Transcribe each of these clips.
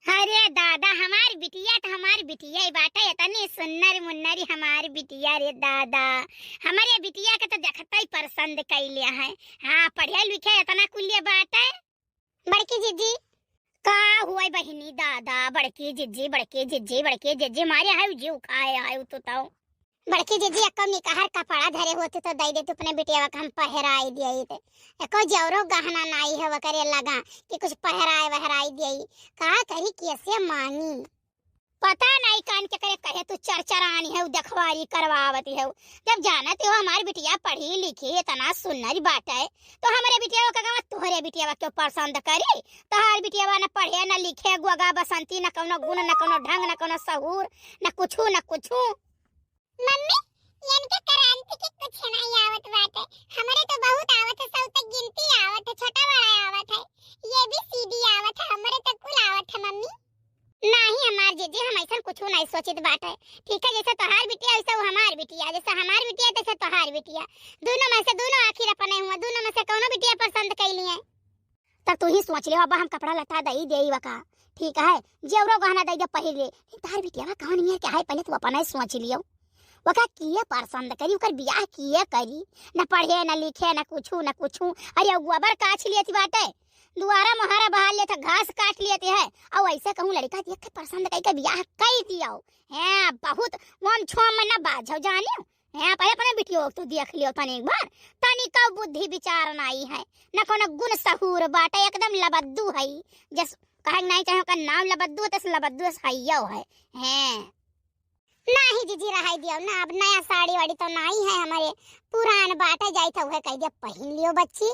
अरे दादा हमारी बिटिया तो हमारी बिटिया ही बाटा इतनी सुन्नर मुन्नरी हमारी बिटिया रे दादा। हमारे बिटिया के तो देखता ही पसंद कर लिया है। हाँ पढ़े लिखे इतना कुलिया बाटा है। बड़की जीजी का हुआ बहिनी दादा बड़की जीजी बड़की जीजी बड़की जीजी मारे हाय जीव खाए हाय तो ताऊ बड़की जीजी एको निकाहर कपड़ा धरे होते तो दई दे तू अपने बिटिया का हम पहराई दिए थे। एको जौरो गहना नाई है वो करे लगा कि कुछ पहराए वहराई दिए का करी कैसे मांगी पता नहीं कान के करे कहे तू चरचरानी है देखवारी करवावती है। जब जानते हो हमारी बिटिया पढ़ी लिखी इतना सुन्नरी बात है तो हमारे बिटिया का गाँव तोहरे बिटिया क्यों पसंद करी। तोहार बिटिया न पढ़े न लिखे गुगा बसंती न कोनो गुण न कोनो ढंग न कोनो सहूर न कुछू न कुछू। मम्मी इनके क्रांति के कुछ नहीं आवत बात है। हमारे तो बहुत आवत है सब तक गिनती आवत है छोटा बड़ा आवत है ये भी सीधी आवत है हमारे तो कुल आवत है मम्मी। नहीं हमार जीजी हम ऐसा कुछ नहीं सोचित बात है। ठीक है जैसे तोहार बिटिया वैसे वो हमार बिटिया जैसे हमार बिटिया तैसे तोहार बिटिया दोनों में से दोनों आखिर अपने हुआ दोनों में से कोनो बिटिया पसंद कैली है तब तू ही सोच ले अब हम कपड़ा लटा दई देई वका ठीक है जेवरो गहना दई दे पहले तोहार बिटिया कौन है क्या है पहले तू अपना ही सोच लियो वका किए पसंद करी उकर बियाह किए करी न पढ़े न लिखे न कुछू अरे गोबर काछ लिए थी बात है दुआरा मोहरा बहा लिए था घास काट लिए थे और ऐसे कहूं लड़का देख के पसंद कई के बियाह कई दियो है बहुत मन छो महीना बाद जाओ जाने है पहले अपने बिटियो तो देख लियो तने एक बार तनी का बुद्धि विचार नहीं है न कोनो गुण सहूर बाटे एकदम लबद्दू है जस कहे नहीं चाहे का नाम लबद्दू तस लबद्दू सहियो है नहीं जीजी रहाई दियो ना अब नया साड़ी वाड़ी तो नहीं है हमारे पुरान बाटा जाई था वह कह दिया पहन लियो बच्ची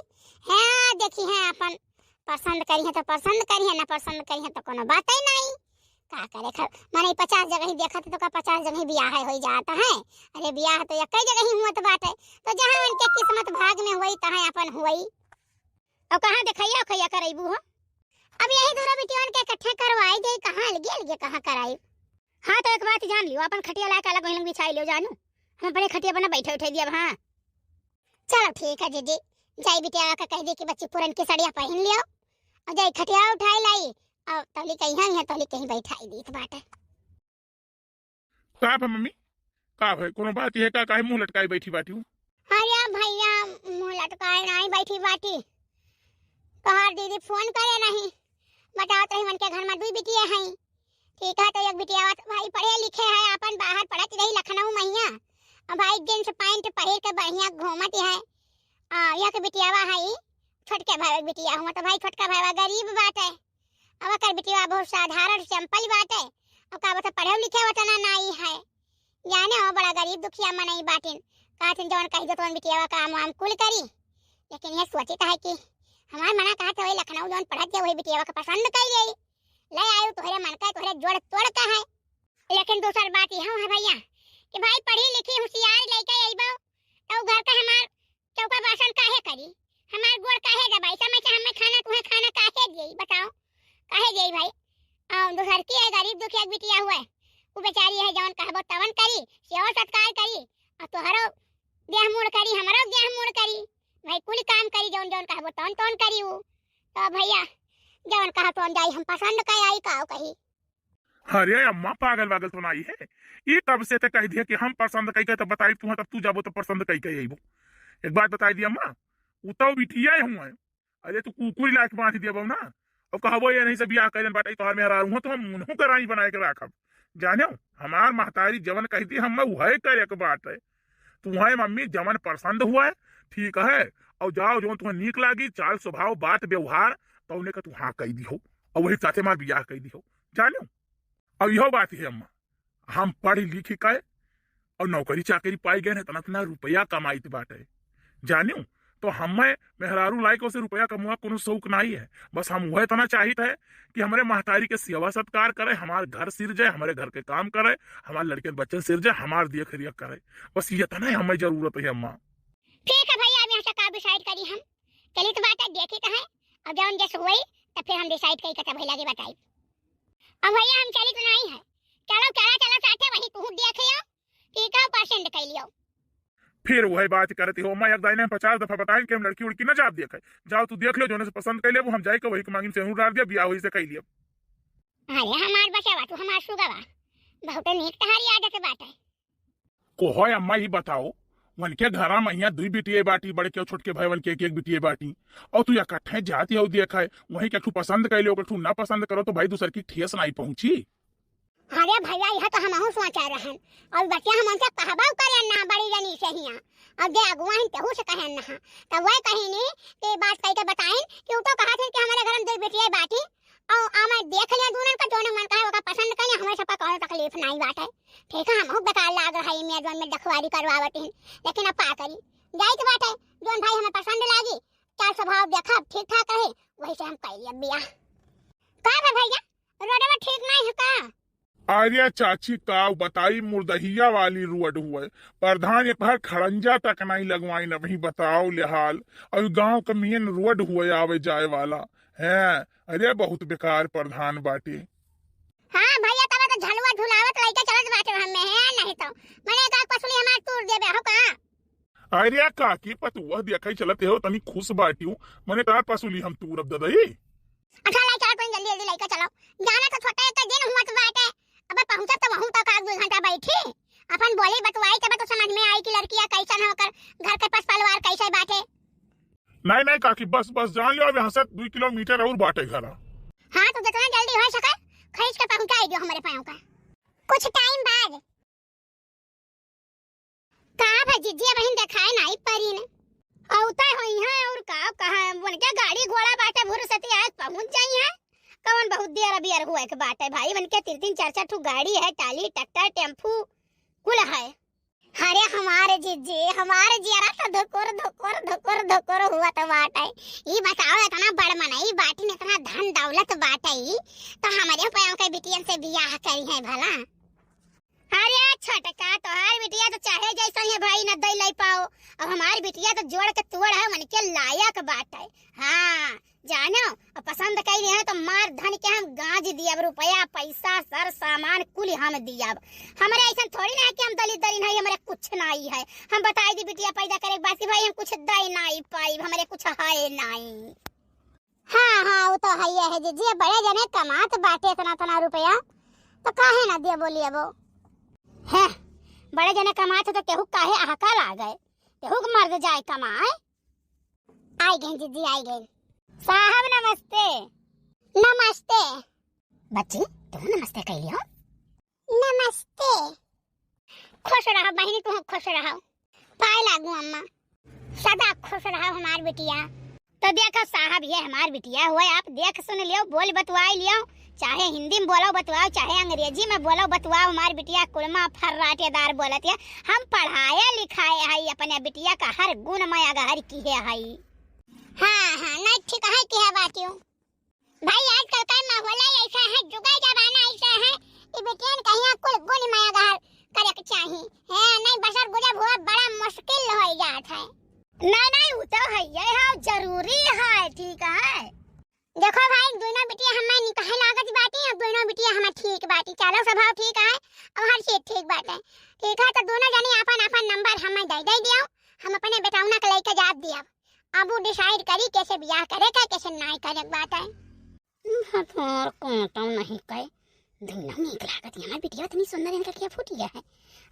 है देखी है अपन पसंद करी है तो पसंद करी है ना पसंद करी है तो कोनो बात ही नहीं का करे माने 50 जगह ही देखा तो का 50 जगह ही ब्याह हो जाता है। अरे ब्याह तो एक जगह ही हुआ तो बात है तो जहां उनके किस्मत भाग में हुई तहां अपन हुई और कहां देखैया खैया करैबू हो अब यही दोनों बेटियों के इकट्ठे करवाई दे कहां लगे कहां कराई। हाँ तो एक बात जान लियो अपन खटिया ला के अलग वहीं बिछाई लियो जानू हम अपने खटिया बना बैठे उठे दिया। हाँ चलो ठीक है जीजी जाई बिटिया का कह दे कि बच्ची पुरन की साड़ियां पहन लियो और जाई खटिया उठाई लाई और तली कहीं है तली कहीं बैठाई दी बात है। का है मम्मी का है कोनो बात है का काहे मुंह लटकाई बैठी बाटी हूं। अरे भैया मुंह लटकाए नहीं बैठी बाटी कहार दीदी फोन करे नहीं बताओ तो मन के घर में दुई बिटिया हैं ठीक है तो एक बिटिया भाई पढ़े लिखे है अपन बाहर पढ़त रही लखनऊ मैया और भाई जींस पैंट पहन के बढ़िया घूमत है एक बिटियावा है छोटके भाई बिटिया हुआ तो भाई छोटका भाई गरीब बात है अब कर बिटिया बहुत साधारण सिंपल बात है अब का बता पढ़े लिखे वतना नहीं है जाने हो बड़ा गरीब दुखिया मन नहीं बाटिन काथिन जवन कह दो तो बिटिया काम वाम कुल करी लेकिन ये सोचित है कि हमार मना कहा था वही लखनऊ जवन पढ़त है वही बिटिया का पसंद कर गई ले आयो तोहरे मन का तोहरे जोड़ तोड़ का है। लेकिन दूसरी बात यह है भैया कि भाई पढ़ी लिखी होशियार लड़का आइबो तो घर का हमार चौका बासन काहे करी हमार गोड़ काहे दबाई समय से हमें खाना तुम्हें खाना काहे देई बताओ काहे देई भाई और दूसर की है गरीब दुखिया बिटिया हुए वो बेचारी है जवन कहबो तवन करी सेवा सत्कार करी और तोहरो देह मोड़ करी हमरो देह मोड़ करी भाई कुल काम करी जवन जवन कहबो तवन तवन करी वो तो भैया जवन कहा तो जाई हम पसंद कर आई काओ कही। अरे अम्मा पागल वागल तो नहीं है ये कब से ते कह दिया कि हम पसंद कई के तो बताई तू तब तू जाबो तो पसंद कई के आइबो एक बात बताई दी अम्मा उतो बिटिया हुआ अरे तू कुकुरी लाख बांध दिया बहु ना अब कहबो ये नहीं से बियाह करन बाटे तोहर में हरा हूं तो हम मुंह कराई बनाए के रखब जानो हमार महतारी जवन कहती हम वही करे के बात है तुम्हारे मम्मी जवन पसंद हुआ है ठीक है और जाओ जो तुम्हें नीक लागी चाल स्वभाव बात व्यवहार तो उन्हें का तू हाँ कह दी हो और वही साथे मार बियाह कह दी हो जानो। अब यह बात है अम्मा हम पढ़ी लिखी कहे और नौकरी चाकरी पाई गए तना इतना रुपया कमाई बात है जानो तो हमें मेहरारू लायक से रुपया कमुआ कोनो शौक नहीं है बस हम वह तना चाहिए है कि हमारे महतारी के सेवा सत्कार करे हमारे घर सिर जाए हमारे घर के काम करे हमारे लड़के बच्चे सिर जाए हमारे देख रेख करे बस ये तना हमें जरूरत है अम्मा। ठीक है भैया अब यहाँ से का डिसाइड करी हम चली तो बात है देखी कहे अब जब जैसे हुई तो फिर हम डिसाइड करी कता भैया की बताई अब भैया हम चली तो नहीं है चलो चला साथे वही तू देखियो ठीक है पसंद कर लियो फिर वही बात करती हो मैं एक दाइने 50 दफा बताएं कि हम लड़की उड़की ना जात देखे जाओ तू देख लो जो से पसंद कर ले वो हम जाए के वही के मांगी से डाल दिया बियाह वही से कर लिया। अरे हमार बचा बाटू हमार सुगवा बहुत नीक तहारी आदत बाटे। को होय अम्मा ही बताओ, वन के घरा में यहाँ दुई बिटिये बाटी, बड़े के छोटके भाई वन के एक बिटिये बाटी, और तू इकट्ठे जाती हो देखा है वही के पसंद कर लो, ना पसंद करो तो भाई दूसर की ठेस नहीं पहुंची। अरे भैया यह तो हम सोचा रहन और बच्चे हम उनसे कहबा करे ना बड़ी जनी से हिया अब दे अगुआ हम तेहू से कहन ना तब वह कहीं ने के बात कह के बताएं कि उ तो कहा थे कि हमारे घर में दो बेटियां बाटी और आमे देख लिया दोनों का दोनों मन का है ओका पसंद कने हमें सब कोनो तकलीफ नहीं बाटे। ठीक है हम बेकार लाग रहा है मैं जोन में दखवारी करवावत हैं लेकिन अब पा करी जाई के बाटे जोन भाई हमें पसंद लागी चार स्वभाव देखा ठीक ठाक रहे वही से हम कह लिया बियाह। का भैया रोडवा ठीक नहीं है का? अरे चाची का बताई मुर्दहिया वाली रोड हुए प्रधान एक बार खड़ंजा तक नहीं लगवाई न वही बताओ लेहाल और गांव का मेन रोड हुए आवे जाए वाला है। अरे बहुत बेकार प्रधान बाटे। हां भैया तब तो झलवा झुलावत लइका चलत बाटे हमें है नहीं तो मने का पसली हमार तूर देबे हो का? अरे काकी पतुआ देखै चलते हो तनी खुश बाटियो मने तार पसुली हम तूर अब ददई। अच्छा लाई चल जल्दी जल्दी लइका चलो जाना तो छोटा एक दिन हुआ तो बाटे अब पहुंचा तो वहां तक आग 2 घंटा बैठी अपन बोली बतवाई तब तो समझ में आई कि लड़कियां कैसन होकर घर के पास परिवार कैसे बाटे। नहीं नहीं काकी बस बस जान लियो अब यहाँ से 2 किलोमीटर और बाटे घर। हां तो जितना जल्दी हो सके खरीद के पहुंचाई दियो हमारे पायों का कुछ टाइम बाद। का भजी जी बहन दिखाए नहीं परी ने औता होई है और का कहां बन के गाड़ी घोड़ा बाटे भुरसती आज पहुंच जाई है कौन बहुत देर अभी हुआ के बात है भाई बन के 3-3 4-4 ठू गाड़ी है टाली ट्रैक्टर टेम्पू कुल है। अरे हमारे जीजी हमारे जियारा तो धोकर धोकर धोकर धोकर हुआ तो बात है ये बताओ इतना बड़ मनाई बाटी ने इतना धन दौलत बात है तो हमारे पायों के बिटियन से बियाह करी है भला। अरे छटका तो हर बिटिया तो चाहे जैसा है भाई न दई लाई पाओ अब हमारी बिटिया तो जोड़ के तोड़ है मन के लायक बात है। हाँ जानो अब पसंद कई है तो मार धन के हम गाज दिया रुपया पैसा सर सामान कुल हम दिया हमारे ऐसा थोड़ी ना है कि हम दलित दलित है हमारे कुछ नहीं है हम बताई दी बिटिया पैदा करे बासी भाई हम कुछ दई नहीं पाई हमारे कुछ है नहीं। हाँ हाँ वो तो है जी बड़े जने कमात बाटे इतना रुपया तो काहे ना दिया बोलिए वो है बड़े जने कमाते तो केहू काहे आहकार आ गए केहू मर्द जाए कमाए। आई गए जीजी आई गए साहब नमस्ते। नमस्ते बच्ची तुम नमस्ते कह लियो। नमस्ते खुश रहो बहनी तुम खुश रहो पाए लागू अम्मा सदा खुश रहो हमार बिटिया। तो देखो साहब ये हमार बिटिया हुआ आप देख सुन लियो बोल बतवाई लियो चाहे हिंदी में बोलो बतवाओ चाहे अंग्रेजी में बोलो बतवाओ हमारी बिटिया कुलमा फर्राटेदार बोलत है हम पढ़ाया लिखाए है अपने बिटिया का हर गुण में अगर की है। हाँ हाँ नहीं ठीक है कि है बातियों भाई आजकल का माहौल ऐसा है जुगा जमाना ऐसा है कि बेटियन कहीं कुल गुण में अगर करे के चाहिए है नहीं बसर गुजर हुआ बड़ा मुश्किल हो जात है। नहीं वो तो है ये जरूरी है ठीक है। देखो भाई दोनों बिटिया हमें निकाह लागत बाटी अब दोनों बिटिया हमें ठीक बाटी चलो स्वभाव ठीक है और हर चीज ठीक बात है। ठीक है तो दोनों जने अपन अपन नंबर हमें दे दियो हम अपने बेटाउना के लेके जात दिया अब वो डिसाइड करी कैसे ब्याह करे का कैसे नहीं करे बात है। और कौन तो नहीं कहे दोनों नीक लागत हमारी बिटिया इतनी सुंदर इनका क्या फूटिया है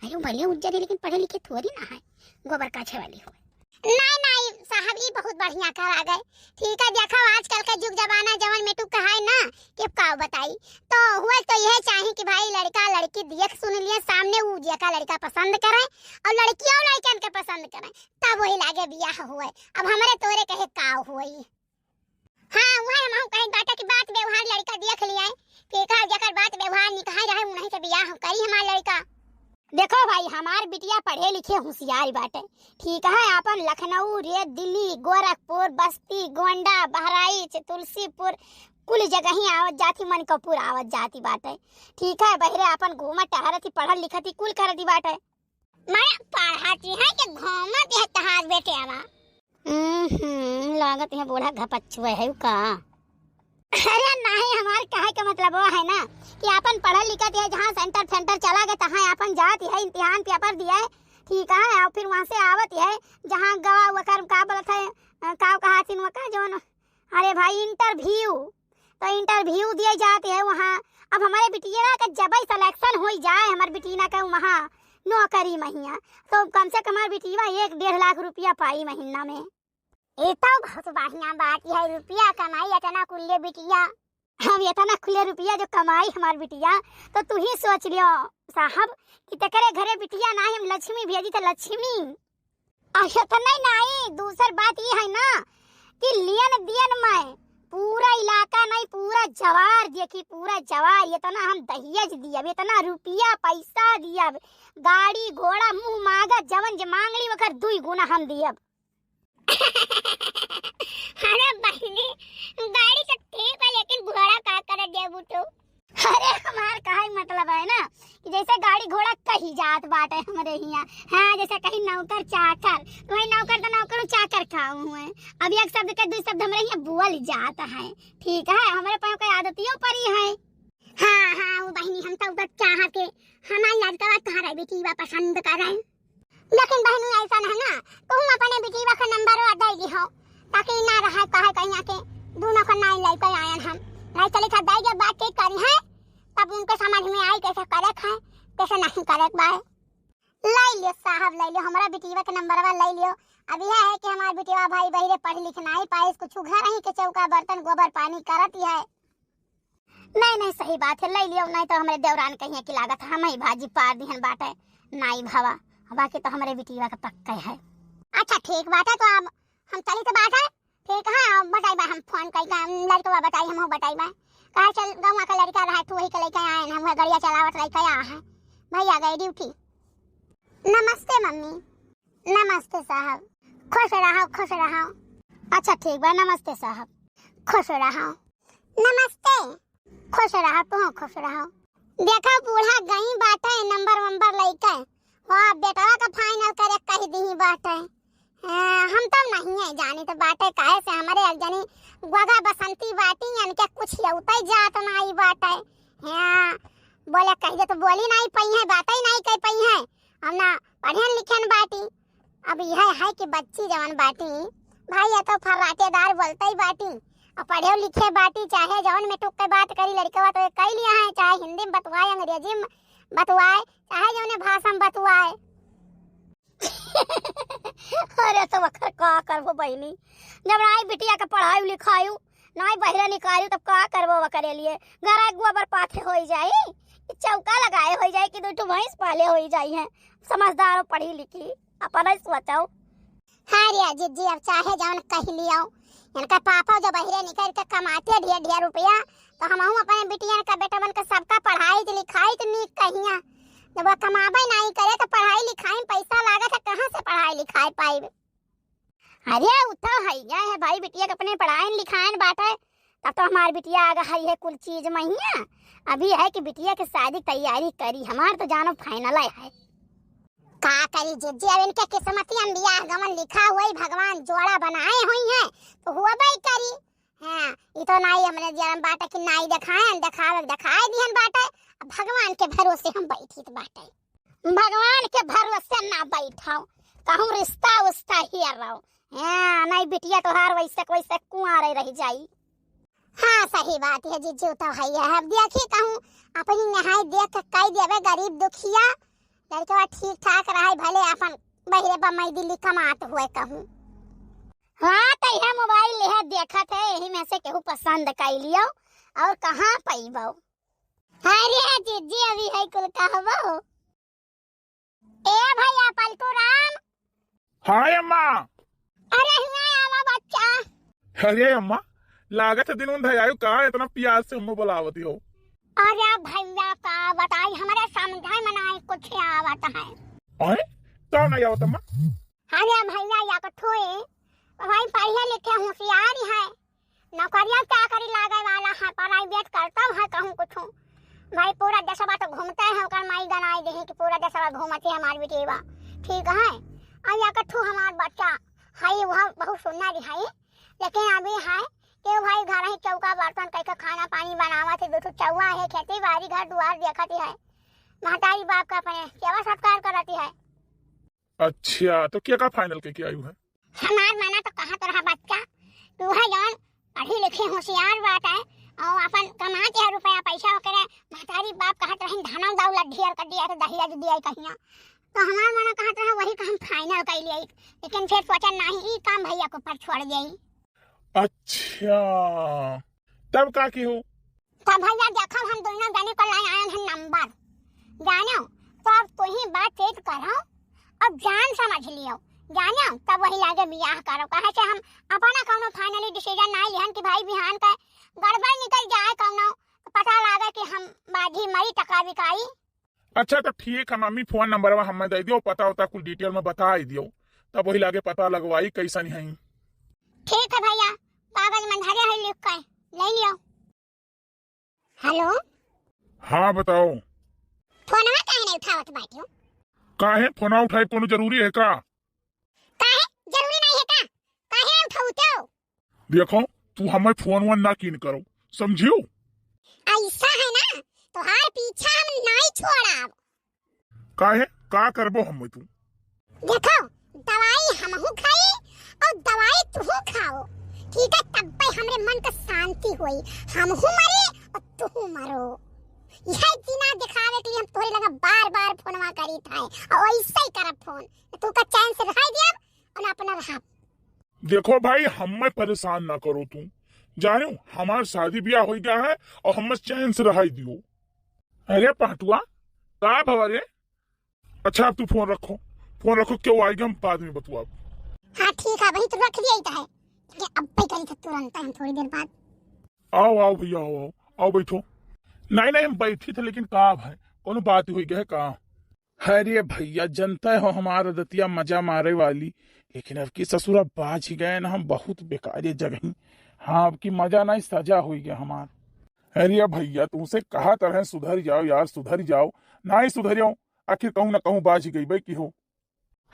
अरे भले उज्जर लेकिन पढ़े लिखे थोड़ी ना है गोबर काछे वाली हो। नहीं नहीं साहब ये बहुत बढ़िया करा गए ठीक है देखो आजकल का युग जमाना जवन में तू कहा है ना कि का बताई तो हुआ तो यह चाहिए कि भाई लड़का लड़की देख सुन लिए सामने वो का लड़का पसंद करे और लड़की और लड़कन के पसंद करे तब वही लागे बियाह हुए अब हमारे तोरे कहे का हुई। हाँ वह हम कहीं बात की बात व्यवहार लड़का देख लिया ठीक है जकर बात व्यवहार निकाह रहे उन्हीं से बियाह करी हमारा लड़का। देखो भाई हमार बिटिया पढ़े लिखे होशियार बाटे ठीक है अपन लखनऊ रे दिल्ली गोरखपुर बस्ती गोंडा बहराइच तुलसीपुर कुल जगह ही आवत जाती मनकपुर आवत जाती बाटे ठीक है बहरे अपन घूमत टहरती पढ़ल लिखती कुल करती बाटे। मैं पढ़ाती है कि घूमत है तहार बेटे आवा लागत है बूढ़ा घपच्छुए है का। अरे नहीं हमारे कहे का मतलब वो है ना कि अपन पढ़ल लिखत है जहाँ सेंटर चला गया तहाँ अपन जात है इम्तिहान पेपर दिया है ठीक है और फिर वहाँ से आवत है जहाँ गवा वकर का बोलत है का कहा सिन वका जोन अरे भाई इंटरव्यू तो इंटरव्यू दिए जाते हैं वहाँ अब हमारे बिटिया का जब ही सिलेक्शन हो जाए हमारे बिटिया का वहाँ नौकरी महिया तो कम से कम हमारे बिटिया 1-1.5 लाख रुपया पाई महीना में। ये तो बहुत बढ़िया बात है, रुपया कमाई इतना कुल्ले बिटिया। हम इतना खुले रुपया जो कमाई हमार बिटिया तो तू ही सोच लियो साहब कि तकरे घरे बिटिया ना हम लक्ष्मी भेजी तो लक्ष्मी। अच्छा तो नहीं दूसर बात ये है ना कि लियन दियन में पूरा इलाका नहीं पूरा जवार देखी, पूरा जवार ये तना हम दहेज दियब, इतना रुपया पैसा दियब, गाड़ी घोड़ा मुंह मांगा जवन जे मांग ली वकर 2 गुना हम दियब। अरे बहनी गाड़ी तो ठीक है लेकिन घोड़ा का कर देबू तो? अरे हमार काहे मतलब है ना कि जैसे गाड़ी घोड़ा कहीं जात बाटे हमरे यहाँ। हाँ जैसे कहीं नौकर चाकर तो वही नौकर चाकर खाऊ हुए। अब एक शब्द के 2 शब्द हमरे यहाँ बोल जात है, ठीक है हमारे पास कोई आदतियों परी है। हाँ वो बहनी हम तो बस चाह के हमारी लड़का तुम्हारा बेटीवा पसंद करे, लेकिन बहनी ऐसा है ना तुम अपने बेटीवा का नंबर दे दी हो ताकि ना रहा कहे कहीं आके दोनों का नाई लेकर आयन हम नहीं चले था दाई जब बात करी है तब उनको समझ में आई कैसे करे है कैसे नहीं करे बाय। ले लियो साहब ले लियो हमारा बेटीवा का नंबर ले लियो। अब यह है कि हमारा बेटीवा भाई बहरे पढ़ लिख नहीं पाए, कुछ घर ही के चौका बर्तन गोबर पानी करती है। नहीं सही बात है ले लियो, नहीं तो हमारे देवरान कहीं की लागत हम ही भाजी पार दिहन बाटे नाई भावा, बाकी तो हमारे बेटीवा का पक्का है। अच्छा ठीक बात है तो अब हम चली तो बात है ठीक है। बताई बा हम फोन कई लड़का बताई हम बताई बा कहा चल गाँव का लड़का रहा तू वही का लेके आए हम गाड़िया चलावत लेके आया है भैया गए ड्यूटी। नमस्ते मम्मी। नमस्ते साहब, खुश रहो। अच्छा ठीक बा नमस्ते साहब, खुश रहो। नमस्ते, खुश रहो तू खुश रहो। देखा बूढ़ा गई बाटे नंबर लेके वाह बेटा का फाइनल करे कह दी बाटे। हम तो नहीं है जानी तो बाटे काहे से हमारे एक जनी गोगा बसंती बाटी इनके कुछ लौटे जात नहीं बाटे। हां बोले कह दे तो बोली नहीं पई है बात ही नहीं कह पई है हम ना पढ़न लिखन बाटी। अब यह है कि बच्ची जवान बाटी भाई ये तो फर्राटेदार बोलते ही बाटी और पढ़े लिखे बाटी चाहे जवन में टुक के बात करी लड़का तो कह लिया है चाहे हिंदी में बतवाए अंग्रेजी में बतवाए चाहे जौने भाषा में बतवाए। अरे तो वखर का करबो बहनी जब नाई बिटिया का पढ़ाई लिखाई नाई बहरा निकाली तब का करबो वकरे लिए घर गोबर पाथे हो जाए चौका लगाए हो जाए कि 2 भैंस पाले हो जाई है समझदार पढ़ी लिखी अपन ही सोचाओ। हाँ रे जीजी अब चाहे जौन कह लियो इनका पापा जब बहरे निकल के कमाते ढेर रुपया तो हम अपने बिटिया का बेटा बन के सबका पढ़ाई लिखाई तो नीक कहिया जब वो कमाबे नहीं करे तो पढ़ाई लिखाई में पैसा लागत है कहाँ से पढ़ाई लिखाई पाइब। अरे उठा है भाई बिटिया के अपने पढ़ाई लिखाई बाटे तब तो हमारी बिटिया आ गई है कुल चीज महिया। अभी है कि बिटिया की शादी तैयारी करी हमार तो जानो फाइनल है का करी जीजी अब इनके किस्मतियां बियाह गमन लिखा हुआ भगवान जोड़ा बनाए हुई है तो हुआ भाई करी। हाँ ये तो नाई हमने जन्म बाटे कि नाई दिखाए दिहन बाटे भगवान के भरोसे हम बैठी तो बाटे भगवान के भरोसे ना बैठाओ कहूँ रिश्ता उस्ता ही रहो। हाँ नहीं बिटिया तो हर वैसे कुआरे रह जाई। हाँ सही बात है जीजू तो है अब देखिए कहूँ अपनी नहाई देख कह देवे गरीब दुखिया लड़का ठीक ठाक रहे भले अपन बहरे बमई दिल्ली कमात हुए कहूँ। हाँ तो यह मोबाइल ले देखत है यही में से केहू पसंद कर लियो और कहाँ पैबो। अरे जीजी अभी है कुल कहबो ए भैया पलटू राम। हाय अम्मा। अरे हुआ आवा बच्चा। अरे अम्मा लागत है दिन आयु कहा इतना प्यार से हम बुलावती हो। अरे भैया का बताई हमारे समझाई मनाई कुछ आवत है। अरे तो नहीं आवत अम्मा। अरे भैया या कठोए भाई पढ़े लिखे होशियार है नौकरियां क्या करी लागे वाला है प्राइवेट करता है कहूँ कुछ भाई पूरा देशवा तो घूमता है ओकर माई गनाई दे कि पूरा देशवा घूमते है हमार बेटीवा ठीक है। अब या कठू हमार बच्चा है वह बहुत सुंदर है लेकिन अभी है कि भाई घर ही चौका बर्तन कैसे खाना पानी बनावत है 2 चौवा है खेती बाड़ी घर दुआर देखती है महतारी बाप का अपने सेवा सत्कार करती है। अच्छा तो क्या फाइनल के आयु है हमार माना तो कहा तो रहा बच्चा तू है जौन पढ़ी लिखी होशियार बात है और अपन कमाते है रुपया पैसा वगैरह फेयर कर दिया तो दहिया जो दिया कहिया, तो हमारा मन कहत रहा वही काम फाइनल कर लिया, लेकिन फिर सोचा नहीं ई काम भैया को पर छोड़ देई। अच्छा तब का की हो? तब भैया देखो हम दोनों जाने को लाए आए हैं नंबर, जानो तो अब तू ही बातचीत करो और जान समझ लियो, जानो तब वही लागे बियाह करो। कहे से हम अपना कोनो फाइनली डिसीजन नहीं लिहन कि भाई बिहान का गड़बड़ निकल जाए, कोनो पता लागे कि हम बाजी मरी टका बिकाई। अच्छा तो ठीक है मम्मी, फोन नंबर हमें दे दियो, पता होता कुछ डिटेल में बता ही दियो, तब वही लागे पता लगवाई कैसन है। ठीक है भैया, कागज मंधारे है लिख के ले लियो। हेलो हाँ बताओ। फोनवा काहे नहीं उठावत बाटियो? काहे फोन उठाए, कोनो जरूरी है का? काहे जरूरी नहीं है का? काहे नहीं उठाउतो? देखो तू हमें फोन वन ना कीन करो, समझियो? ऐसा है ना, तो हार पीछा हम नहीं छोड़ब। काहे का करबो हम तू? देखो दवाई हमहू खाई और दवाई तू खाओ, ठीक है? तब पे हमरे मन का शांति होई, हमहू मरे और तू मरो। यह जीना दिखावे के लिए हम तोरे लगा बार बार फोनवा करी था और ऐसे ही करब फोन, तू का चैन से रह दिया और अपना रहा। देखो भाई हमें परेशान ना करो, तू जानो हमार शादी ब्याह हो गया है और हमें चैन से रहा दियो। अरे पाटुआ का भवरे? अच्छा अब तू फोन रखो, फोन रखो, क्यों आएगा हम बाद में बतुआ। हाँ ठीक है वही तो रख दिया ही है, अब पे करी तो तुरंत हम थोड़ी देर बाद। आओ आओ भैया आओ आओ आओ बैठो। नहीं नहीं हम बैठी थे, लेकिन का है कोनो बात हुई गए का? अरे भैया जनता हो हमारा दतिया मजा मारे वाली, लेकिन अब की ससुरा बाज ही गए ना हम बहुत बेकार जगह। हाँ अब की मजा नहीं सजा हुई गया हमार। अरे भैया तुमसे कहा तरह सुधर जाओ यार, सुधर जाओ, ना ही सुधरियो आखिर कहूँ ना कहूँ बाज गई भाई की हो।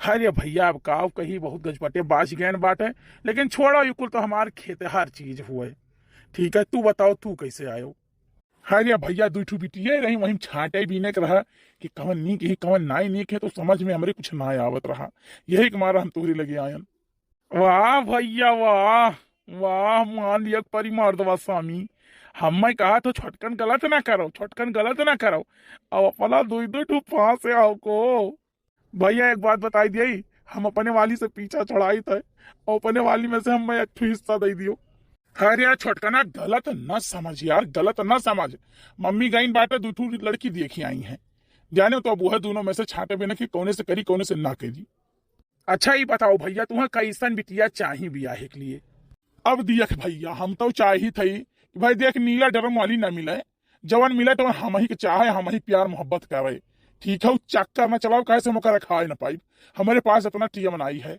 अरे भैया अब का कही बहुत गजपटे बाज गए बाटे, लेकिन छोड़ो ये कुल तो हमारे खेत हर चीज हुए। ठीक है तू बताओ तू कैसे आयो? अरे भैया दुठू बिटिया रही वहीं छाटे बीने के रहा कि कवन नीक ही कवन नाई नीक है, तो समझ में हमरे कुछ ना आवत रहा, यही के मारा हम तोहरी लगे आयन। वाह भैया वाह वाह, मान लिया परी मार दवा स्वामी। हमें कहा तो छोटकन गलत ना करो, छोटकन गलत ना करो, अब अपना दो दो ठू पास से आओ को। भैया एक बात बताई दी, हम अपने वाली से पीछा चढ़ाई थे और अपने वाली में से हमें एक हिस्सा दे दियो। अरे यार छोटकना गलत न समझ यार, गलत न समझ। मम्मी गई बाटे दूठू लड़की देखी आई हैं, जाने तो अब वह दोनों में से छाटे बिना कि कौने से करी कौने से ना करी। अच्छा ही बताओ भैया तुम्हें कैसन बिटिया चाहिए ब्याह के लिए? अब देख भैया हम तो चाही थी कि भाई देख नीला ड्रम वाली ना मिले, जवन मिले तो हम ही के चाहे, हम ही प्यार मोहब्बत करे। ठीक है चक्कर में चलाओ कैसे मौका रखा ना पाई, हमारे पास इतना टीएम आई है।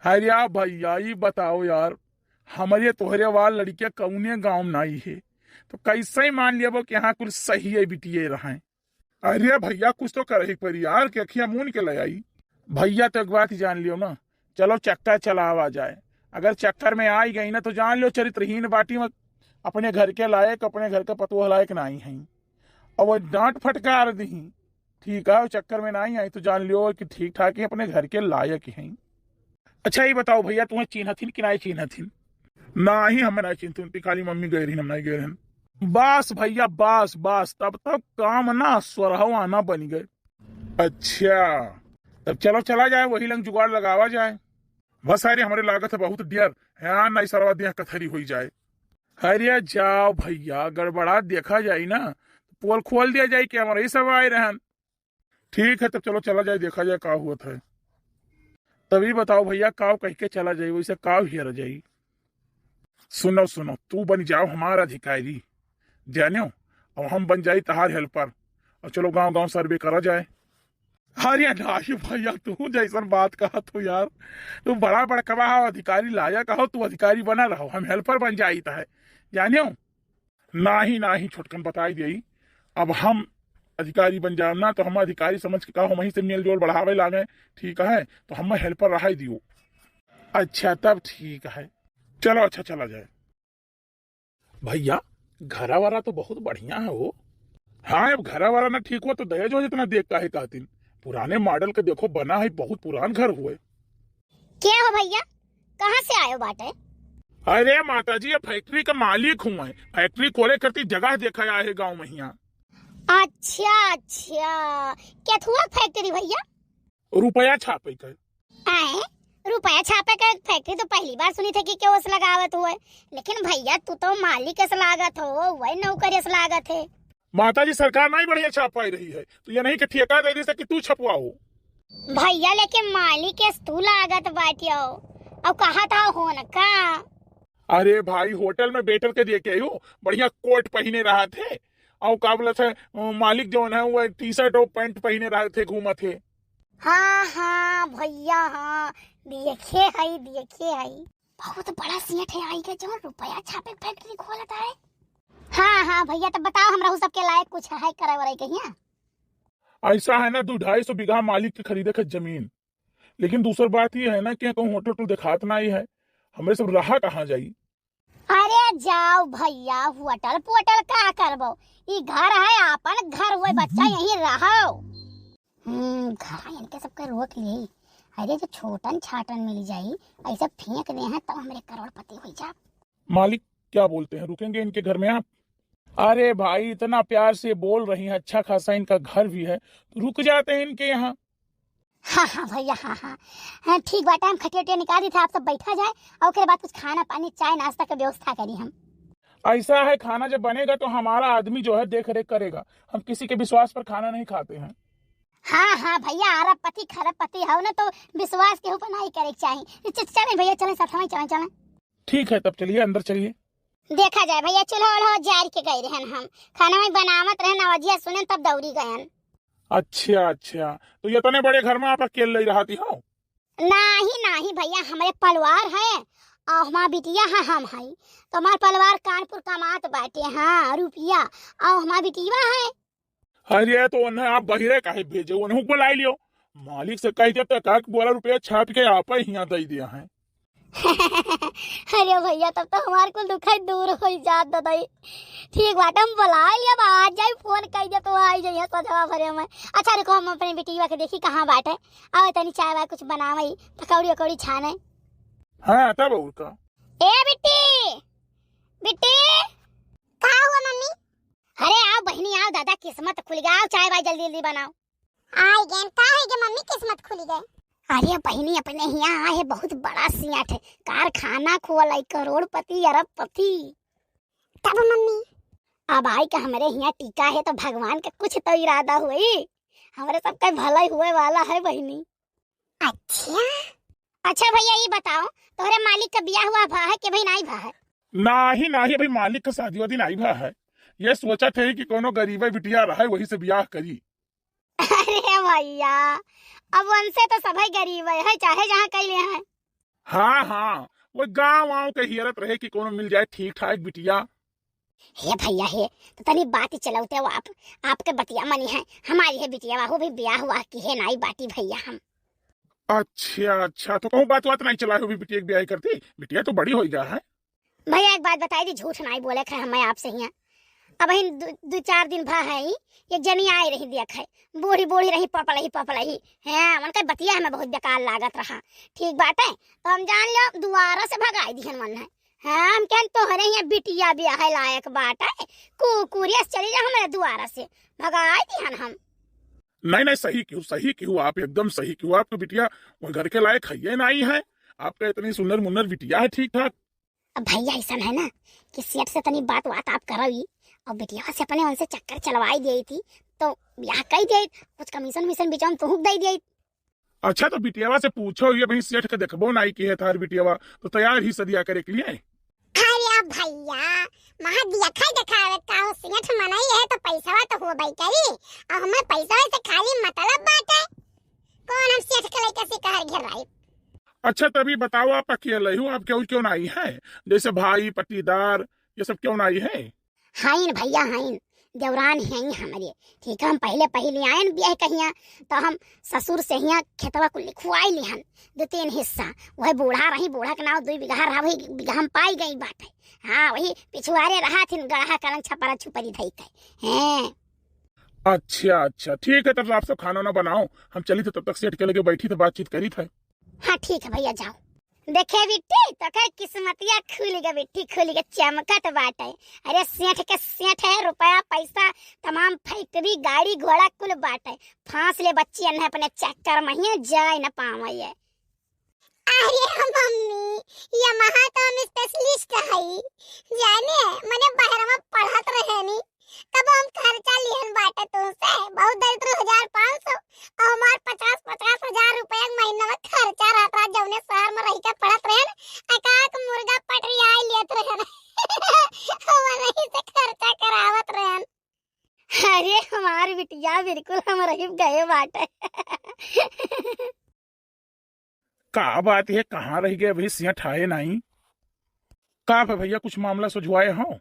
अरे भैया ये बताओ यार, हमारे तोहरे वाल लड़कियां कौने गांव में आई है, तो कैसे ही मान लिया कि यहाँ कुछ सही है बिटिए रहे। अरे भैया कुछ तो करे पर यार, कि अखियां मून के ले आई। भैया तो एक बात ही जान लियो ना, चलो चक्कर चलावा जाए, अगर चक्कर में आई गई ना तो जान लो चरित्रहीन बाटी में अपने घर के लायक, अपने घर का पतोह लायक नहीं है, और वो डांट फटकार दी। ठीक है चक्कर में नहीं आई तो जान लियो कि ठीक ठाक ही अपने घर के लायक है। अच्छा ये बताओ भैया तुम्हें चिन्हथिन कि नहीं चिन्हथिन? ना ही हमें नहीं चिन्हती, खाली मम्मी गए रही हम नहीं गए रहे। बस भैया बस बस, तब तक काम ना स्वरहवा ना बन गए। अच्छा तब चलो चला जाए, वही लंग जुगाड़ लगावा जाए। बस अरे हमारे लागत है बहुत डियर है, नहीं सरवा दिया कथरी हुई जाए। अरे जाओ भैया गड़बड़ा देखा जाए ना, पोल खोल दिया जाए कि हमारे ही सब आए रहन। ठीक है तब चलो चला जाए, देखा जाए का हुआ था। तभी बताओ भैया काव कह के चला जाए, वैसे काव ही रह जाई। सुनो सुनो तू बन जाओ हमारा अधिकारी जानो, और हम बन जाए तहार हेल्पर, और चलो गांव गांव सर्वे करा जाए। अरे नहीं भैया तू जैसन बात कहा तो यार, तू बड़ा बड़कवा अधिकारी लाया कहो, तू अधिकारी बना रहो, हम हेल्पर बन जाई है जानियो। नाही नाही छोटकन बताई दी, अब हम अधिकारी बन जाओ ना तो हम अधिकारी समझ के कहो, वहीं से मेल जोल बढ़ावे लागे। ठीक है तो हम हेल्पर रहा दियो। अच्छा तब ठीक है चलो, अच्छा चला जाए। भैया घरा वाला तो बहुत बढ़िया है वो। हाँ अब घरा वाला ना ठीक हुआ तो दहेज हो जितना देख का है कहतीन, पुराने मॉडल के देखो बना है, बहुत पुरान घर हुए। क्या हो भैया कहाँ से आयो बाटे? अरे माताजी ये फैक्ट्री का मालिक हूँ, फैक्ट्री खोले करती जगह देखा है गाँव में यहाँ। अच्छा अच्छा, केथुआ फैक्ट्री भैया? रुपया छापे के। आए, रुपया छापे का फैक्ट्री तो पहली बार सुनी थे कि क्यों उस लगावत हुए। लेकिन भैया तू तो मालिक से लागत हो, वही नौकरी से लागत है। माता जी सरकार नहीं बढ़िया छापाई रही है, तो ये नहीं कि ठेका दे दी कि तू छपवाओ। भैया लेकिन मालिक के तू लागत बाटियो, अब कहा था हो न का। अरे भाई होटल में वेटर के देखे हो बढ़िया कोट पहने रहा थे, और का बोला था मालिक जो है वो टी शर्ट और पैंट पहने रहे थे, घूमा थे। हाँ हाँ भैया हाँ, देखे हई बहुत बड़ा सेठ है आई के जो रुपया छापे फैक्ट्री खोलता है। हाँ हाँ भैया, तो बताओ हमरा उ सबके लायक कुछ है करे वरे कहिया? ऐसा है ना 200-250 बीघा मालिक के खरीदे के जमीन, लेकिन दूसरी बात ये है ना कि कहूँ होटल तो दिखात ना ही है, हमें सब रहा कहाँ जाई। अरे जाओ भैया, होटल पोटल का करबो, ई घर है आपन घर, वो बच्चा यहीं रहो। घर इनके सबके रोक ली। अरे जो छोटन छाटन मिल जाई ऐसे फेंक दे हैं तो हमरे करोड़पति हो जा। मालिक क्या बोलते हैं, रुकेंगे इनके घर में आप? अरे भाई इतना प्यार से बोल रही हैं, अच्छा खासा इनका घर भी है, तो रुक जाते हैं इनके यहाँ। हाँ हाँ भैया हाँ हाँ हाँ, ठीक बात है, हम खटिया निकाल दी था, आप सब बैठा जाए और उसके बाद कुछ खाना पानी चाय नाश्ता की व्यवस्था करी हम। ऐसा है खाना जब बनेगा तो हमारा आदमी जो है देख रेख करेगा, हम किसी के विश्वास पर खाना नहीं खाते हैं। हाँ हाँ भैया, अरब पति खरब पति हो ना तो विश्वास के ऊपर नहीं करे चाहिए। चले भैया, चले साथ में चले। ठीक है तब चलिए अंदर चलिए। देखा जाए भैया, चूल्हा जार के गए रहन हम, खाना में बनावत रहन, आवाजिया सुने तब दौड़ी गयन। अच्छा, तो ये तने बड़े घर में आप अकेले ही रहती हो? नहीं भैया, हमारे परिवार है और हमारा बिटिया है, हम है तो हमारा परिवार कानपुर कमात बाटे। हाँ रुपया और हमारा बिटिया है। अरे तो उन्हें आप बहिरे काहे भेजे, उन्हें बुलाई लियो, मालिक से कह दिया तो बोला रुपया छाप के आप ही यहाँ दे दिया है। अरे भैया तब तो हमारे को दुखाई दूर हो जात दादाई। ठीक बात, हम बुला लिया, आ जाए फोन कर दिया तो आ जाइए सजवा भरे में। अच्छा रुको, हम अपने बिटिया के देखी कहाँ बाटे, आओ तनी चाय वाय कुछ बनावई, पकौड़ी उकौड़ी छाने। हाँ तब उसका ए बिट्टी बिट्टी, कहाँ हुआ मम्मी? अरे आओ बहनी आओ, दादा किस्मत खुल गया, आओ चाय वाय जल्दी जल्दी बनाओ। आई गए का है कि मम्मी किस्मत खुल गई? अरे बहनी अपने यहाँ आए, बहुत बड़ा सियाट है, कारखाना खोला, करोड़पति अरबपति। तब मम्मी अब आई का हमारे यहाँ टीका है तो भगवान का कुछ तो इरादा हुई, हमारे सबका भला हुए वाला है बहनी। अच्छा भैया ये बताओ, तोहरे मालिक का ब्याह हुआ भा है कि भाई नहीं भा है? नहीं अभी मालिक का शादी वादी नहीं भा है, ये सोचा थे कि कोनो गरीबा बिटिया रहे वही से ब्याह करी। अरे भैया अब उनसे तो सभी गरीब है, चाहे जहाँ कैले हैं। हाँ वो गाँव के हियरत रहे कि कोनो मिल जाए ठीक ठाक बिटिया। हे भैया हे, तो तनी बात चलाते हो आपके बतिया मनी है, हमारी है बिटिया वो भी ब्याह हुआ की है नाई बाटी भैया हम। अच्छा तो कहूँ बात नहीं चला है, बिटिया की ब्याह करती, बिटिया तो बड़ी हो गया है। भैया एक बात बताई दी, झूठ नहीं बोले खे हमें आपसे यहाँ। अब दो चार दिन भा है एक जनी आई रही देख है, बूढ़ी रही पपलही है, उनका बतिया हमें बहुत बेकार लागत रहा। ठीक बात है, तो हम जान लो दोबारा से भगाई दिहन मन है। हाँ हम क्या तोहरे यहाँ बिटिया ब्याह है लायक बात है, कुकुरिया चली जा हमारे दोबारा से भगाई दिहन हम। नहीं सही क्यों आप एकदम सही क्यों, आपकी बिटिया वो घर के लायक है नहीं है, आपका इतनी सुंदर मुन्नर बिटिया है ठीक ठाक। अब भैया ऐसा है ना कि सेठ से तनी बात आप करोगी और बिटिया से अपने उनसे चक्कर चलवाई दी थी तो ब्याह कर दिए, कुछ कमीशन मिशन बिचाऊं तो दे दिए। अच्छा तो बिटियावा से पूछो, ये भाई सेठ के देखबो नहीं की है थार बिटियावा तो तैयार ही सदिया करे के लिए। अरे भैया महा देखा देखावे का सेठ मनाई है तो पैसा तो हो भाई करी, और हमें पैसा से खाली मतलब बात है, कौन हम सेठ के लेके से कहर घेर रही। अच्छा तभी बताओ आप अकेले हो, आप क्यों नहीं है, जैसे भाई पट्टीदार ये सब क्यों नहीं है? हाइन भैया हाइन, देवरान है हमारे, ठीक है, हम पहले आए ब्याह कहिया तो हम ससुर से हिया खेतवा को लिखवाई लिहन 2-3 हिस्सा, वही बूढ़ा रही, बूढ़ा के नाव 2 बीघा रहा, वही बीघा हम पाई गई बात है। हाँ वही पिछुआरे रहा थी, गढ़ा कलंग छपरा छुपरी धई के हैं। अच्छा ठीक है, तब आप सब खाना ना बनाओ, हम चली थे तब तक सेठ के लगे बैठी थे बातचीत करी थे। हाँ ठीक है भैया जाओ। देखे बिट्टी तो कर किस्मतिया खुल गया बिट्टी, खुल गया, चमकत बाटे। अरे सेठ के सेठ है, रुपया पैसा तमाम फैक्ट्री गाड़ी घोड़ा कुल बाटे। फांस ले बच्ची अन्ना अपने चक्कर में ही जाए न पावे। अरे मम्मी ये महा तो हम स्पेशलिस्ट हई, जाने मने बाहर में पढ़त रहे नी, तब हम खर्चा लिहन बाटे तुमसे बहुत दरिद्र 1500 और हमार 50 हजार रुपया महीना में खर्चा रहता, जौने शहर में रह के पढ़त रहे एकाक मुर्गा पटरी आई लेत रहे वही से खर्चा करावत रहे। अरे हमार बिटिया बिल्कुल हम रही गए बाटे। का बात है, कहाँ रह गए अभी सिया ठाए नहीं? का भैया कुछ मामला सुझवाए हो?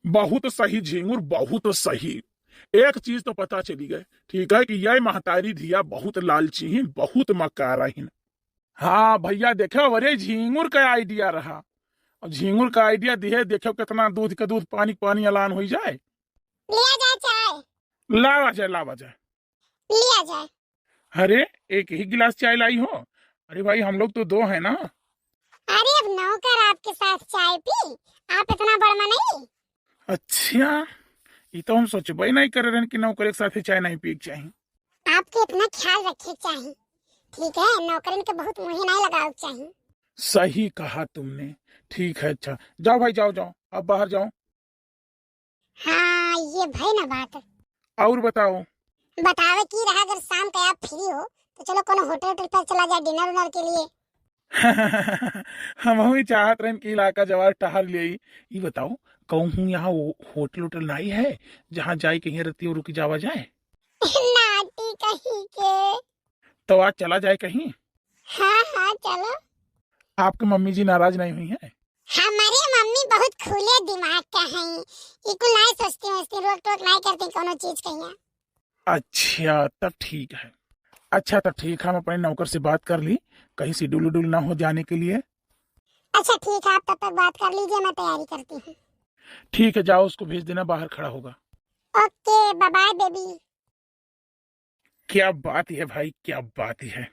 बहुत सही झिंगुर, बहुत सही। एक चीज तो पता चली गए, ठीक है, कि यह महतारी धिया बहुत लालची ही, बहुत मकाराहीन। हाँ भैया देखो, अरे झिंगुर का आइडिया रहा, और झिंगुर का आइडिया दिए, देखो कितना दूध का दूध पानी पानी ऐलान हो जाए। लिया जाए चाय, लावा जाए, लावा जाए, लिया जाए। अरे एक ही गिलास चाय लाई हो? अरे भाई हम लोग तो 2 हैं ना। अरे अब नौकर आपके साथ चाय पी, आप इतना बड़मा नहीं। अच्छा, ये तो हम सोचबे नहीं कर रहे कि नौकर एक साथ चाय नहीं पी चाहिए। आपके इतना ख्याल रखे चाहिए, ठीक है, नौकरन के बहुत मुँह नहीं लगाओ चाहिए। सही कहा तुमने, ठीक है। अच्छा जाओ भाई, जाओ जाओ, अब बाहर जाओ। हाँ ये भाई ना बात। और बताओ। बतावे की रहा, अगर शाम का आप फ्री हो तो चलो कोनो होटल पर चला जाए डिनर उनर के लिए। हम ही चाहत रहे कि इलाका जवार टहल ले। ये बताओ कहूँ यहाँ होटल उटल नहीं है जहाँ जाए कहीं रहती और रुकी जावा जाए? नाटी कहीं के। तो आज चला जाए कहीं। हाँ हाँ चलो। आपकी मम्मी जी नाराज नहीं हुई है? हमारी मम्मी बहुत खुले दिमाग का है, इको नहीं सोचती रोक टोक नहीं करती कोनो चीज कहीं। अच्छा तब ठीक है। अच्छा तब ठीक है, हम अपने नौकर से बात कर ली, कहीं शेड्यूल उडूल ना हो जाने के लिए। अच्छा ठीक है, आप तब तक बात कर लीजिए, मैं तैयारी करती हूँ। ठीक है, जाओ उसको भेज देना, बाहर खड़ा होगा। Okay bye bye baby. क्या बात है भाई, क्या बात है।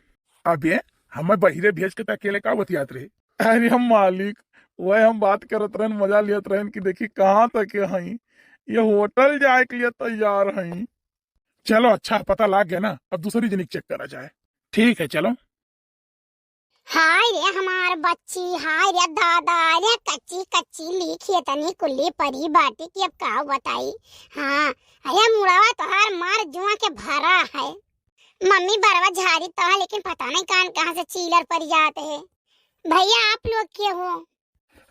अब ये हमें बहिरे भेज के अकेले का बतियात रहे। अरे हम मालिक वह हम बात करत रहन, मजा लियत रहन कि देखी कहाँ तक हई, ये होटल जाए के लिए तैयार हई। चलो अच्छा पता लग गया ना, अब दूसरी जनिक चेक करा जाए। ठीक है चलो। हाय रे हमार बच्ची, हाय रे दादा, रे कच्ची कच्ची लिखी तनी कुल्ली परी बाटी की, अब का बताई। हाँ अरे मुड़ावा तोहार मार जुआ के भरा है। मम्मी बरवा झाड़ी तो है, लेकिन पता नहीं कान कहाँ से चीलर पर जाते हैं। भैया आप लोग के हो?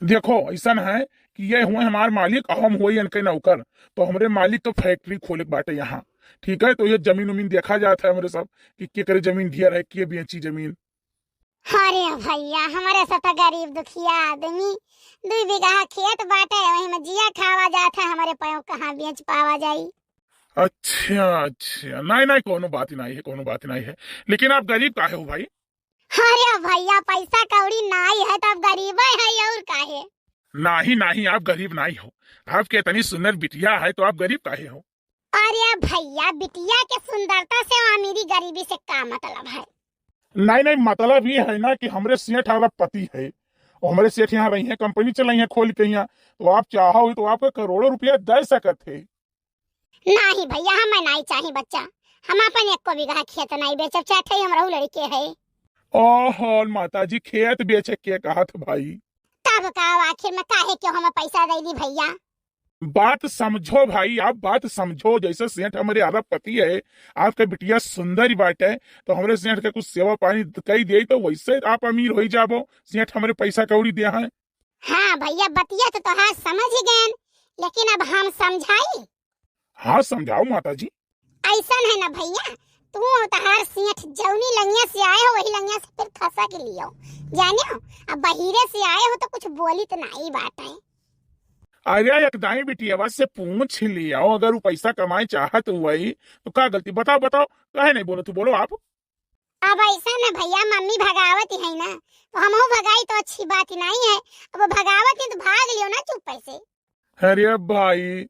देखो ऐसा है कि ये हुए हमारे मालिक, हम हुए इनके नौकर। तो हमारे मालिक तो फैक्ट्री खोले बाटे यहाँ, ठीक है। तो ये जमीन उमीन देखा जाता है हमारे सब कि के करे जमीन ढेर है, के बेची जमीन। अरे भैया हमारे सब तो गरीब दुखिया आदमी, 2 बीघा खेत बाटे, वही में जिया खावा जाता है, हमारे पायों कहाँ बेच पावा जाई। अच्छा अच्छा, नहीं नहीं कोनो बात नहीं है, कोनो बात नहीं है। लेकिन आप गरीब काहे हो भाई? अरे भैया पैसा कौड़ी नहीं है तो अब गरीब है और काहे? नहीं नहीं, आप गरीब नहीं हो, आपके इतनी सुंदर बिटिया है तो आप गरीब काहे हो? अरे भैया बिटिया के सुंदरता से और अमीरी गरीबी से क्या मतलब है? नहीं नहीं, मतलब ये है ना कि हमारे सेठ हमारा पति है, और हमारे सेठ यहाँ रही है, कंपनी चलाई है खोल के यहाँ, तो आप चाहो तो आपको करोड़ों रुपया दे सकते थे। नहीं भैया हमें नहीं चाहिए बच्चा, हम अपन 1 बीघा खेत नहीं बेचब, चाहे हम रहू लड़के है। ओहो माता जी, खेत बेचे के कहा था भाई? तब का आखिर में काहे क्यों हमें पैसा दे दी भैया? बात समझो भाई, आप बात समझो। जैसे सेठ हमारे अरब पति है, आपका बिटिया सुंदर ही बात है, तो हमारे सेठ का कुछ सेवा पानी कही दे तो वैसे आप अमीर हो जाबो। सेठ हमारे पैसा कौड़ी दिया है। हाँ भैया बतिया तो हाँ समझ गए, लेकिन अब हम समझाई। हाँ समझाओ माता जी। ऐसा है ना भैया, तू तहार सेठ जौनी लंगिया से आए हो वही लंगिया से फिर खसा के लियो, जाने हो। अब बहिरे से आए हो तो कुछ बोली तो नहीं बात है। अरे एक दाई बिटिया बस से पूछ लिया, अगर वो पैसा कमाए चाहत वही तो क्या गलती? बताओ बताओ, काहे नहीं बोलो? तू बोलो आप। अब ऐसा ना भैया, मम्मी भगावत है ना, तो हम भगाई तो अच्छी बात ही नहीं है। अब भगावत है तो भाग लियो ना चुप पैसे। अरे भाई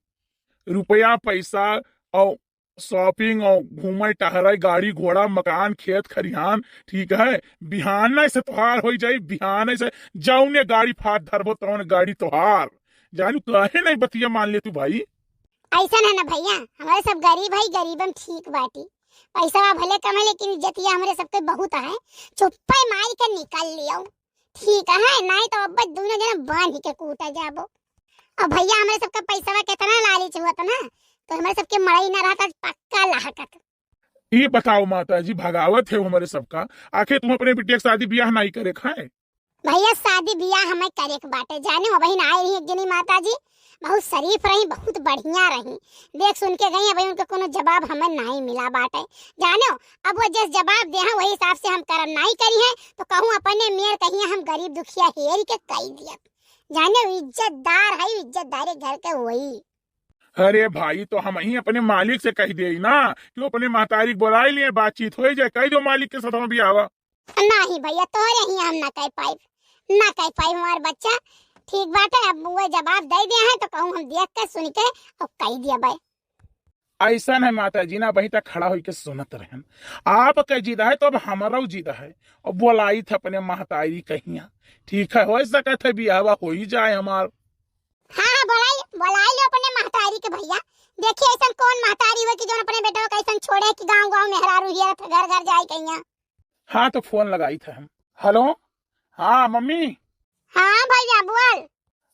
रुपया पैसा और शॉपिंग और घूमे टहरे, गाड़ी घोड़ा मकान खेत खरिहान, ठीक है। बिहान से तोहार हो जाई, बिहान से जाऊने गाड़ी फाट धरबो तौन गाड़ी तोहार। जानू काहे नहीं बतिया मान ले तू भाई। ऐसा है ना भैया, हमारे सब गरीब है, गरीबन ठीक बाटी। पैसा भले कम है लेकिन इज्जतिया हमारे सबके बहुत है। चुप्पे माई के निकल लियो, ठीक है, नहीं तो अब दोनों जने बांध के कूटा जाबो। अब भैया हमारे सबका पैसा कितना लालच हुआ था ना, तो हमारे सबके मड़ई ना रहता पक्का लाहकत। ये बताओ माता जी, भगावत है हमारे सबका, आखिर तुम अपने बिटिया की शादी ब्याह नहीं करे खाए। भैया शादी ब्याह हमें करे के बाटे, जाने हो बहन आई रही एक जनी माता जी, बहुत शरीफ रही, बहुत बढ़िया रही, देख सुन के गई। अब उनका कोनो जवाब हमें नहीं मिला बाटे, जानो। अब वो जिस जवाब दे वही हिसाब से हम करम नहीं करी है, तो कहूँ अपने मेयर कहिए हम गरीब दुखिया हेर के कही दिया। जाने इज्जतदार है, इज्जतदार घर के वही। अरे भाई तो हम ही अपने मालिक से कह दे ना कि वो अपने महतारी बुलाई लिए, बातचीत हो जाए, कह दो मालिक के साथ भी आवा। नहीं भैया तोरे ही हम ना कह पाई हमारे बच्चा, ठीक बात है। अब वो जवाब दे दिया है तो कहूँ हम देख के सुन के और कह दिया भाई। ऐसा है माता जी ना, वही तक खड़ा होके सुनत रहन। आप कह जीदा है तो अब हमारा जीदा है। और बोलाई थे अपने महतारी कहिया, ठीक है, हो सकत है बियाह हो ही जाए हमार। हाँ बोलाई लो अपने महतारी के भैया। देखिए ऐसा कौन महतारी हो कि जो अपने बेटा को कैसन छोड़े कि गांव गांव में हरारू हिया घर घर जाए कहिया। हाँ तो फोन लगाई था हम। हेलो, हाँ मम्मी। हाँ भैया बोल।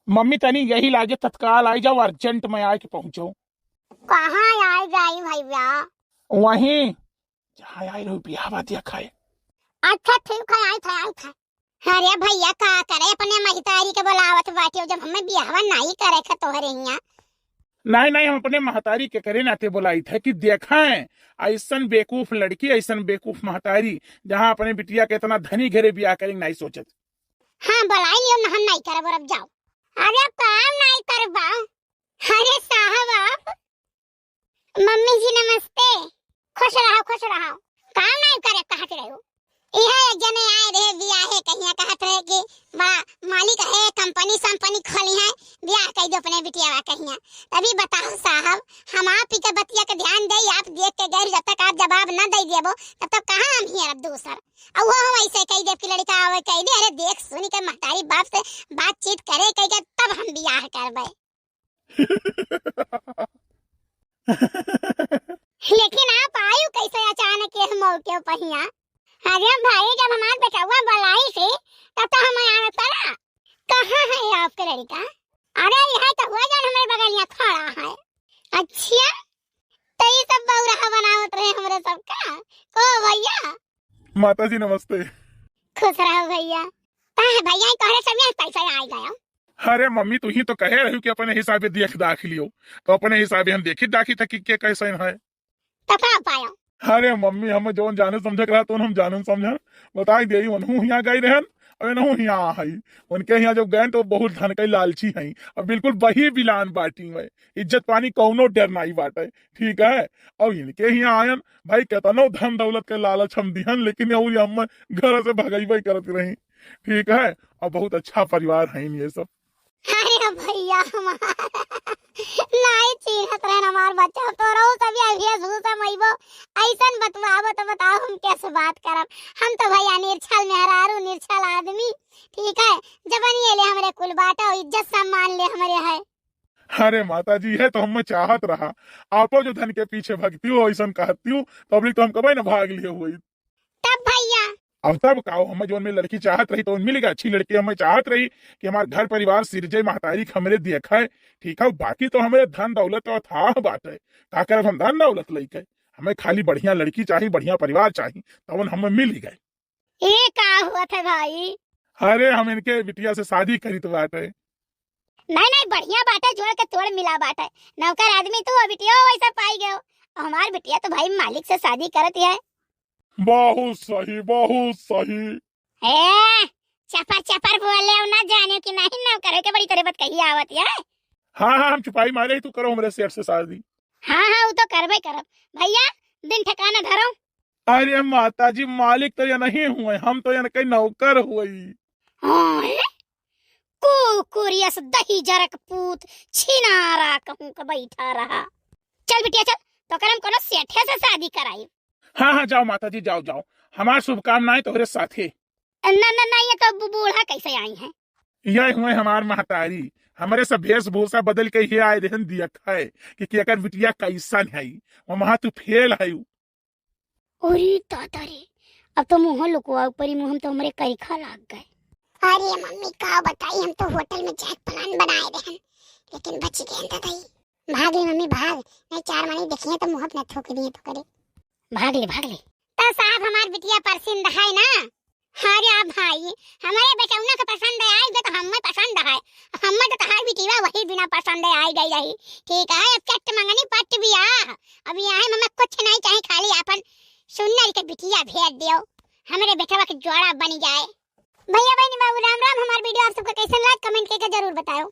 मम्मी तनी यही लागे तत्काल आई जाओ, अर्जेंट में आके पहुंचो। कहाँ आए जाई भैया? वहीं जहाँ आई रहो बियाह बातिया खाए। अच्छा ठीक है, आई था। अरे भैया का करे अपने महतारी के बुलावत बाटे, जब हमें बियाहवा नहीं करे ख तोहरे हिया। नहीं हम अपने महतारी के करे नाते बुलाई थे कि देखा है ऐसन बेवकूफ लड़की, ऐसन बेवकूफ महतारी, जहाँ अपने बिटिया के इतना धनी घरे बियाह करेंगे नहीं सोचत। हाँ बुलाई लियो ना, हम नहीं करब, अब जाओ। अरे काम नहीं करबा? अरे साहब आप। मम्मी जी नमस्ते, खुश रहो। काम नहीं करे कहत रहो। यह एक जने आए रहे बियाहे कहिया, कहत रहे कि बड़ा मालिक है, कंपनी खोली है, बियाह कह दो अपने बिटिया कहिया। तभी बताओ साहब, हम आप ही के बतिया के ध्यान दे, आप देख के गए, जब तक आप जवाब न दे देबो तब तक कहाँ हम ही अब दूसर। और वो हम ऐसे कह दे कि लड़का आवे कह दे, अरे देख सुन के महतारी बाप से बातचीत करे कह के तब हम बियाह करबे। लेकिन आप आयु कैसे अचानक ये मौके पहिया? अरे भाई जब हमार बेटवा बुलाई थी तब तो हम आया पड़ा। कहाँ है आपका लड़का? अरे यह तो हुआ जान हमारे बगलिया खड़ा है। अच्छा तो ये सब बौरा बनावत रहे हमरे सबका को भैया। माता जी नमस्ते। खुश रहो भैया। भैया कहे सब पैसा आ गया। अरे मम्मी तू ही तो कहे रही कि अपने हिसाबे देख दाख लियो, तो अपने हिसाबे हम देखी दाखी था कि के कैसे है। तथा पाया। अरे मम्मी हम जो जाने समझ रहा तो हम जाने समझ बताई दे, उन्हों यहाँ गई रहन और नहु यहाँ आई। उनके यहाँ जब गए तो बहुत धन के लालची हैं, अब बिल्कुल वही बिलान बाटी में, इज्जत पानी कौनो डर नहीं बाटे, ठीक है। और इनके यहाँ आयन भाई कहता धन दौलत के लालच हम दिहन, लेकिन हम घर से भगई करत रही, ठीक है। और बहुत अच्छा परिवार है ये सब। अरे भैया नहीं चिन्हत रहन हमार बच्चा तो रहो सभी अभी झूठा मइबो ऐसन बतवाबो तो बताओ हम कैसे बात करब। हम तो भैया निर्छल मेहरारू, निर्छल आदमी, ठीक है। जबन ये ले हमरे कुल बाटा और इज्जत सम्मान ले हमरे है। अरे माता जी है तो हम चाहत रहा, आपो जो धन के पीछे भगती हो ऐसा कहती हूँ तो अभी तो हम कभी ना भाग लिए हुई। तब भैया अब तब कहो हम जो लड़की चाहत रही तो मिलेगा, अच्छी लड़की हमें चाहत रही कि हमारे घर परिवार सिरजे महतारी हमरे देखा है, ठीक है। बाकी तो हमें धन दौलत और था बात है, का कर हम धन दौलत लेके, हमें खाली बढ़िया लड़की चाहिए, बढ़िया परिवार चाहिए, तब हमें मिल ही गए। ये का हुआ था भाई? अरे हम इनके बिटिया से शादी करी तो बात है। नहीं बढ़िया बात है, जोड़ के तोड़ मिला बात है। नौकर आदमी तो बिटिया वैसा पाई गयो, हमार बिटिया तो भाई मालिक से शादी करती है। बहुत सही बहुत सही। चपर बोले ना जाने कि नहीं नौकर के बड़ी तरह बात कही आवत है। हाँ हम छुपाई मारे तू करो हमारे शेर से शादी। हाँ वो तो करबे करब भैया, दिन ठिकाना धरो। अरे माता जी मालिक तो या नहीं हुए, हम तो या कहीं नौकर हुई। कुकुरियस दही जरक पूत छिनारा कहूं का बैठा रहा। चल बिटिया चल तो करम कोनो सेठ सेठे से शादी कराई। हाँ हाँ जाओ माता जी, जाओ जाओ, हमारी शुभकामनाएं तुम्हारे साथे। ना ना ना, ये तो बूढ़ा कैसे आई है? यह हुए हमार महतारी, हमारे सब वेशभूषा बदल के ये आए रहन दिया है कि अगर बिटिया कैसन है वहां तू फेल है। अरे दादा रे, अब तो मुँह लुकवा ऊपरी मुँह तो हमारे करीखा लाग गए। अरे मम्मी का बताई, हम तो होटल में जाके प्लान बनाए रहन लेकिन बच गए दादाई। भाग ले मम्मी भाग, नहीं 4 महीने देखिए तो मुंह अपना थूक दिए तो करे। भाग ले। तो साहब हमार बिटिया पसंद है ना? अरे आप भाई, हमारे बेटौना के पसंद आई तो हमें पसंद है, हमें तो तहार बिटिया वही बिना पसंद आई गई रही। ठीक है, अब चट मंगनी पट भी आ, अब यहाँ हमें कुछ नहीं चाहिए, खाली अपन सुन्नर के बिटिया भेज दियो, हमारे बेटवा के जोड़ा बन जाए। भैया बहनी बाबू राम राम, हमारे वीडियो आप सबको कैसा लगा कमेंट करके जरूर बताओ।